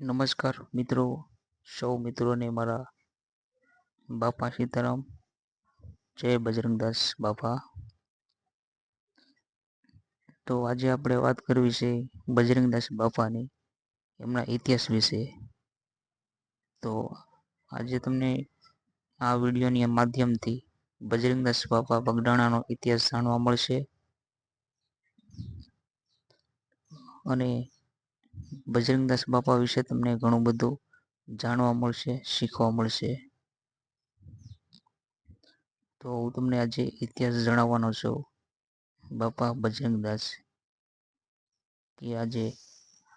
નમસ્કાર મિત્રો, સૌ મિત્રોને મારા બાપા સીતારામ. જય બજરંગદાસ બાપા. તો આજે આપણે વાત કરવી છે બજરંગદાસ બાપાની, એમના ઇતિહાસ વિશે. તો આજે તમને આ વિડીયોની માધ્યમથી બજરંગદાસ બાપા બગડાણાનો ઇતિહાસ જાણવા મળશે અને બજરંગદાસ બાપા વિશે તમને ઘણું બધું જાણવા મળશે, શીખવા મળશે. તો હું તમને આજે ઇતિહાસ જણાવવાનો છું બાપા બજરંગદાસ, કે આજે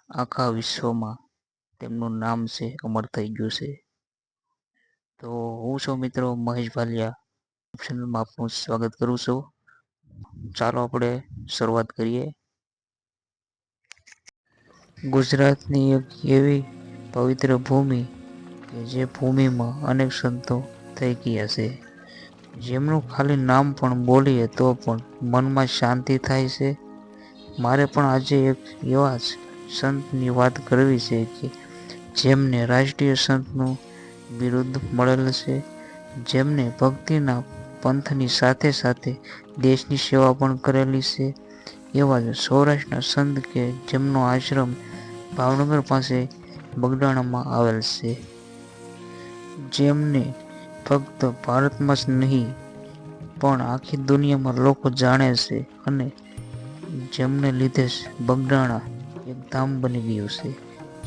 આખા વિશ્વમાં તેમનું નામ છે અમર થઈ ગયું છે. તો હું છું મિત્રો મહેશ ભાલિયા, ચેનલમાં આપનું સ્વાગત કરું છું. ચાલો આપણે શરૂઆત કરીએ. ગુજરાતની એક એવી પવિત્ર ભૂમિ કે જે ભૂમિમાં અનેક સંતો થઈ ગયા છે, જેમનું ખાલી નામ પણ બોલીએ તો પણ મનમાં શાંતિ થાય છે. મારે પણ આજે એક એવા જ સંતની વાત કરવી છે કે જેમને રાષ્ટ્રીય સંતનું બિરુદ મળેલ છે, જેમને ભક્તિના પંથની સાથે સાથે દેશની સેવા પણ કરેલી છે. એવા જ સૌરાષ્ટ્રના સંત કે જેમનો આશ્રમ ભાવનગર પાસે બગડાણામાં આવેલ છે, જેમને ફક્ત ભારતમાં જ નહીં પણ આખી દુનિયામાં લોકો જાણે છે અને જેમને લીધે બગડાણા એક ધામ બની ગયું છે,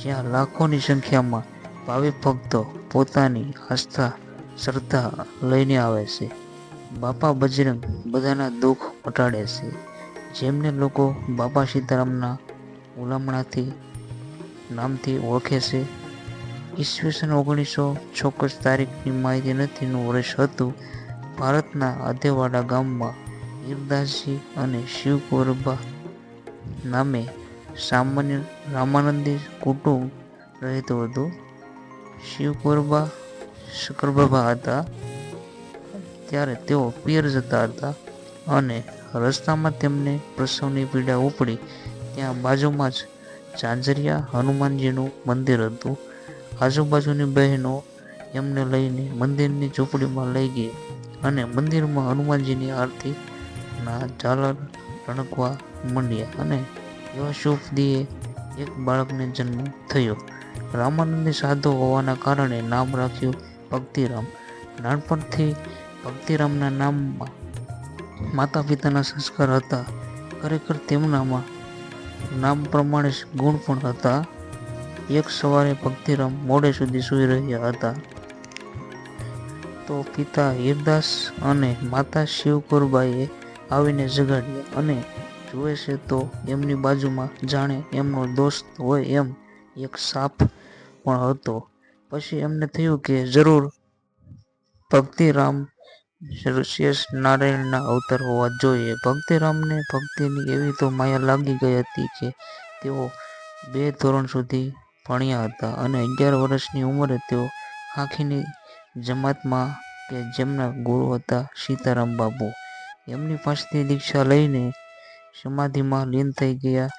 જ્યાં લાખોની સંખ્યામાં ભાવિક ભક્તો પોતાની આસ્થા શ્રદ્ધા લઈને આવે છે. બાપા બજરંગ બધાના દુઃખ મટાડે છે, જેમને લોકો બાપા સીતારામના હુલામણાથી નામથી ઓળખે છે. ઈસવીસન 1900 ચોક્કસ તારીખની માહિતી નથી નું વર્ષ હતું. ભારતના અધેવાડા ગામમાં હીરદાસજી અને શિવકુરબા નામે સામાન્ય રામાનંદી કુટુંબ રહેતું હતું. શિવકુરબા શકરબાબા હતા ત્યારે તેઓ પિયર જતા હતા અને રસ્તામાં તેમને પ્રસવની પીડા ઉપડી. ત્યાં બાજુમાં જ ઝાંઝરિયા હનુમાનજીનું મંદિર હતું. આજુબાજુની બહેનો એમને લઈને મંદિરની ઝૂંપડીમાં લઈ ગઈ અને મંદિરમાં હનુમાનજીની આરતી ના ઝાલર રણકવા માંડ્યા અને એવા શુભ દિયે એક બાળકને જન્મ થયો. રામાનંદી સાધુ હોવાના કારણે નામ રાખ્યું ભક્તિરામ. નાનપણથી ભક્તિરામના નામમાં માતા પિતાના સંસ્કાર હતા. ખરેખર તેમનામાં નામ પ્રમાણે ગુણ પણ હતા. એક સવારે ભક્તિરામ મોડે સુધી સૂઈ રહ્યા હતા તો પિતા હીરદાસ અને માતા શિવકુરબાએ આવીને જગાડ્યા અને જુએ છે તો એમની બાજુમાં જાણે એમનો દોસ્ત હોય એમ એક સાપ પણ હતો. પછી એમને થયું કે જરૂર ભક્તિરામ શેષ નારાયણના અવતાર હોવા જોઈએ. ભક્તિરામને ભક્તિની એવી તો માયા લાગી ગઈ હતી કે તેઓ 2 ધોરણ સુધી ભણ્યા હતા અને 11 વર્ષની ઉંમરે તેઓ ખાખીની જમાતમાં કે જેમના ગુરુ હતા સીતારામ બાપુ, એમની પાસેથી દીક્ષા લઈને સમાધિમાં લીન થઈ ગયા.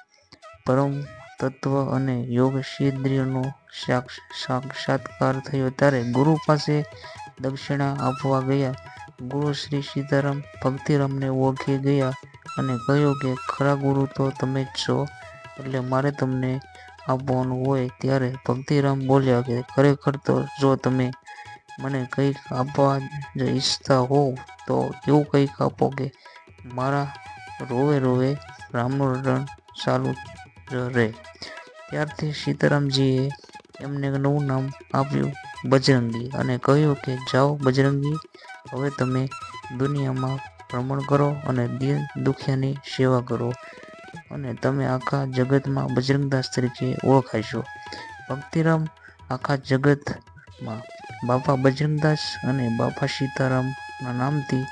પરમ તત્વ અને યોગ સિદ્ધિનો સાક્ષાત્કાર થયો ત્યારે ગુરુ પાસે દક્ષિણા આપવા ગયા. ગુરુ શ્રી સીતારામ ભક્તિરામને ઓળખી ગયા અને કહ્યું કે ખરા ગુરુ તો તમે જ છો, એટલે મારે તમને આપવાનું હોય. ત્યારે ભક્તિરામ બોલ્યા કે ખરેખર તો જો તમે મને કંઈક આપવા જ ઈચ્છતા હોવ તો એવું કંઈક આપો કે મારા રોવે રોવે રામનું રટણ ચાલુ જ રહે. ત્યારથી સીતારામજીએ એમને નવું નામ આપ્યું બજરંગી અને કહ્યું કે જાઓ બજરંગી, હવે તમે દુનિયામાં ભ્રમણ કરો અને દીન દુખિયાની સેવા કરો અને તમે આખા જગતમાં બજરંગદાસ તરીકે ઓળખાશો. ભક્તિરામ આખા જગતમાં બાપા બજરંગદાસ અને બાપા સીતારામના નામથી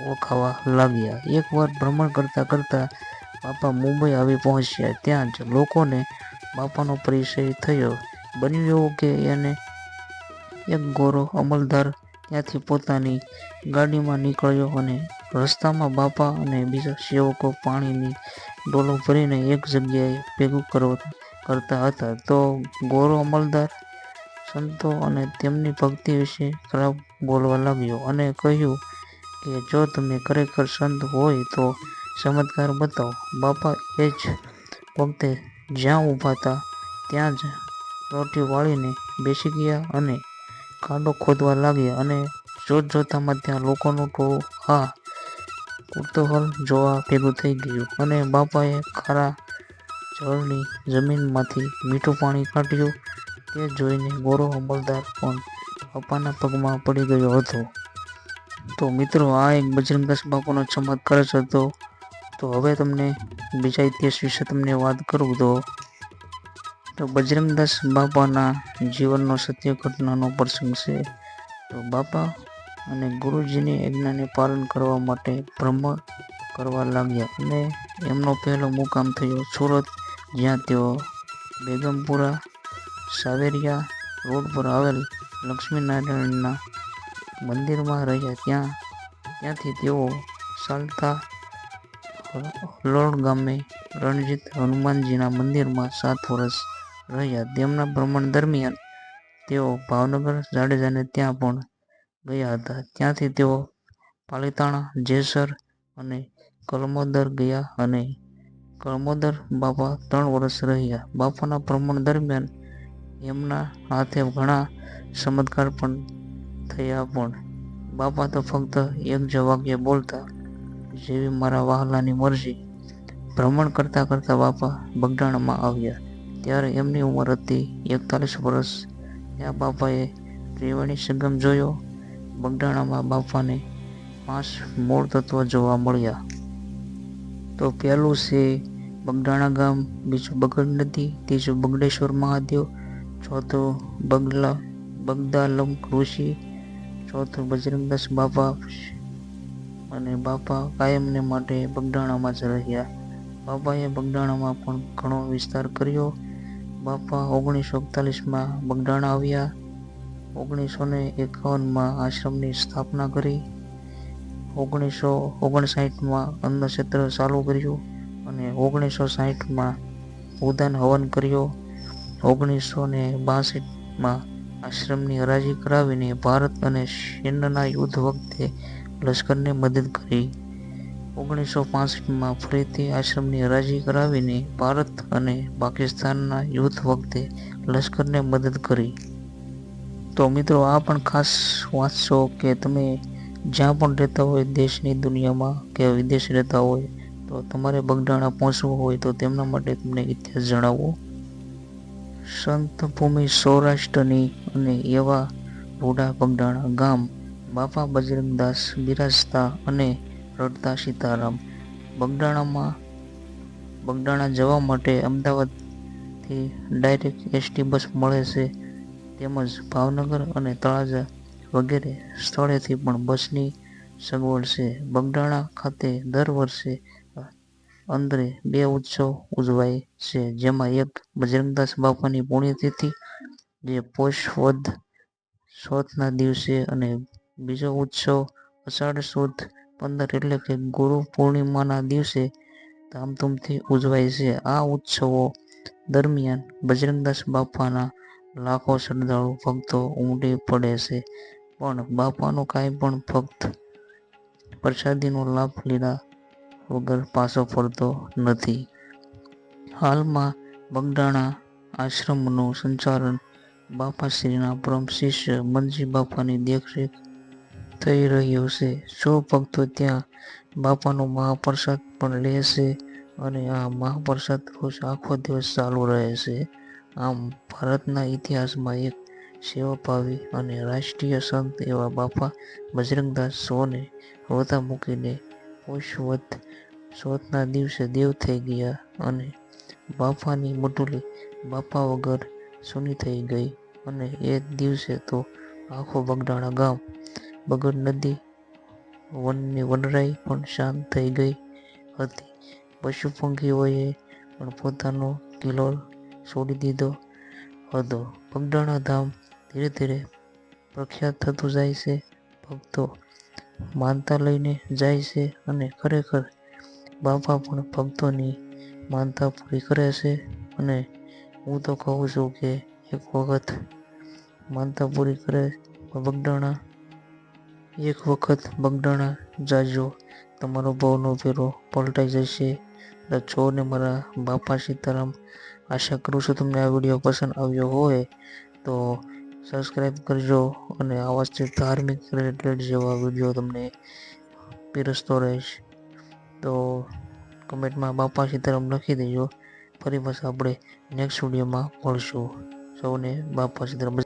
ઓળખાવા લાગ્યા. એકવાર ભ્રમણ કરતા કરતા બાપા મુંબઈ આવી પહોંચ્યા. ત્યાં જ લોકોને બાપાનો પરિચય થયો. બન્યું એવું કે એને એક ગોરો અમલદાર ત્યાંથી પોતાની ગાડીમાં નીકળ્યો અને રસ્તામાં બાપા અને બીજા સેવકો પાણીની ડોલો ભરીને એક જગ્યાએ ભેગું કરતા હતા. તો ગોરો અમલદાર સંતો અને તેમની ભક્તિ વિશે ખરાબ બોલવા લાગ્યો અને કહ્યું કે જો તમે ખરેખર સંત હોય તો ચમત્કાર બતાવો. બાપા એ જ વખતે જ્યાં ઊભા હતા ત્યાં જ રોટી વાળીને બેસી ગયા અને ખાડો ખોદવા લાગ્યા અને જોતજોતામાં ત્યાં લોકોનું ટોળું આ કુતૂહલ જોવા ભેગું થઈ ગયું અને બાપાએ ખારા જળની જમીનમાંથી મીઠું પાણી કાઢ્યું. તે જોઈને ગોરો અમલદાર પણ બાપાના પગમાં પડી ગયો હતો. તો મિત્રો, આ એક બજરંગદાસ બાપાનો ચમત્કાર જ હતો. તો હવે તમને બીજા ઇતિહાસ વિશે તમને વાત કરું તો બજરંગદાસ બાપાના જીવનનો સત્ય ઘટનાનો પ્રસંગ છે. તો બાપા અને ગુરુજીની આજ્ઞાને પાલન કરવા માટે ભ્રમણ કરવા લાગ્યા અને એમનો પહેલો મુકામ થયો સુરત, જ્યાં તેઓ બેગમપુરા સાવેરિયા રોડ પર આવેલ લક્ષ્મીનારાયણના મંદિરમાં રહ્યા. ત્યાંથી તેઓ ચાલતા હલોડ ગામે રણજીત હનુમાનજીના મંદિરમાં 7 વર્ષ રહ્યા. તેમના ભ્રમણ દરમિયાન તેઓ ભાવનગર જાડેજાને ત્યાં પણ ગયા હતા. ત્યાંથી તેઓ પાલીતાણા, જેસર અને કલમોદર ગયા અને કલમોદર બાપા 3 વર્ષ રહ્યા. બાપાના ભ્રમણ દરમિયાન એમના હાથે ઘણા ચમત્કાર પણ થયા. પણ બાપા તો ફક્ત એક જ વાક્ય બોલતા, જેવી મારા વહાલાની મરજી. ભ્રમણ કરતા કરતા બાપા બગડાણામાં આવ્યા. ત્યારે એમની ઉંમર હતી 41 વર્ષ. ત્યાં બાપાએ ત્રિવેણી સંગમ જોયો. બગડાણામાં બાપાને 5 મૂળ તત્વો જોવા મળ્યા. તો પહેલું છે બગડાણા ગામ, બીજું બગડ નદી, ત્રીજું બગડેશ્વર મહાદેવ, ચોથું બગદાલમ ઋષિ, ચોથું બજરંગદાસ બાપા અને બાપા કાયમને માટે બગડાણામાં જ રહ્યા. બાપાએ બગડાણામાં પણ ઘણો વિસ્તાર કર્યો. બાપા 1941માં બગડાણા આવ્યા. 1951માં આશ્રમની સ્થાપના કરી. 1959માં અન્નક્ષેત્ર ચાલુ કર્યું અને 1960માં ઉદાન હવન કર્યો. 1962માં આશ્રમની હરાજી કરાવીને ભારત અને ચીનના યુદ્ધ વખતે લશ્કરને મદદ કરી. 1965માં ફરીથી આશ્રમની હરાજી કરાવીને ભારત અને પાકિસ્તાનના યુદ્ધ વખતે લશ્કરને મદદ કરી. તો મિત્રો, આ પણ ખાસ વાંચશો કે તમે જ્યાં પણ રહેતા હોય દેશની દુનિયામાં કે વિદેશ રહેતા હોય તો તમારે બગડાણા પહોંચવું હોય તો તેમના માટે તમને ઇતિહાસ જણાવો. સંત ભૂમિ સૌરાષ્ટ્રની અને એવા રૂડા બગડાણા ગામ, બાપા બજરંગદાસ બિરાજતા અને રડતા સીતારામ. બગડાણા જવા માટે અમદાવાદથી ડાયરેક્ટ એસટી બસ મળે છે. તેમજ ભાવનગર અને તળાજા વગેરે સ્થળેથી પણ બસની સગવડ છે. બગડાણા ખાતે દર વર્ષે અંદરે 2 ઉત્સવ ઉજવાય છે, જેમાં એક બજરંગદાસ બાપાની પુણ્યતિથિ જે પોષ વદ ચોથના દિવસે અને બીજો ઉત્સવ અષાઢ સુદ 15 એટલે કે ગુરુ પૂર્ણિમાના દિવસે ધામધૂમથી ઉજવાય છે. આ ઉત્સવો દરમિયાન બજરંગદાસ બાપાના લાખો શ્રદ્ધાળુ ભક્તો ઉમટી પડે છે, પણ બાપાનો કાંઈ પણ ભક્ત પ્રસાદીનો લાભ લીધા વગર પાછો ફરતો નથી. હાલમાં બગડાણા આશ્રમનું સંચાલન બાપાશ્રીના પરમ શિષ્ય મનજી બાપાની દેખરેખ થઈ રહ્યું છે. સૌ ભક્તો ત્યાં બાપાનો મહાપ્રસાદ પણ લે છે અને આ મહાપ્રસાદ રોજ આખો દિવસ ચાલુ રહે છે. આમ ભારતના ઇતિહાસમાં એક સેવાભાવી અને રાષ્ટ્રીય સંત એવા બાપા બજરંગદાસ સૌને રોતા મૂકીને પોષ વદ ચોથના દિવસે દેવ થઈ ગયા અને બાપાની મટુલી બાપા વગર સૂની થઈ ગઈ અને એ દિવસે તો આખો બગડાણા ગામ, બગડ નદી, વનની વનરાઈ પણ શાંત થઈ ગઈ હતી. પશુ પંખીઓએ પણ પોતાનો કિલોલ છોડી દીધો હતો. બગડાણા ધામ ધીરે ધીરે પ્રખ્યાત થતું જાય છે. ભક્તો માનતા લઈને જાય છે અને ખરેખર બાપા પણ ભક્તોની માનતા પૂરી કરે છે અને હું તો કહું છું કે એક વખત માનતા પૂરી કરે બગડાણા, એક વખત બગડાણા જાજો, તમારો ભાવનો ફેરો પલટાઈ જશે. છો ને મારા બાપા સીતારામ. આશા કરું છું તમને આ વિડીયો પસંદ આવ્યો હોય તો સબસ્ક્રાઈબ કરજો અને આવા જ ધાર્મિક રિલેટેડ જેવા વિડીયો તમને પીરસતો રહીશ. તો કમેન્ટમાં બાપા સીતારામ લખી દેજો. ફરી પાછા આપણે નેક્સ્ટ વિડીયોમાં મળશું. સૌને બાપા સીતારામ.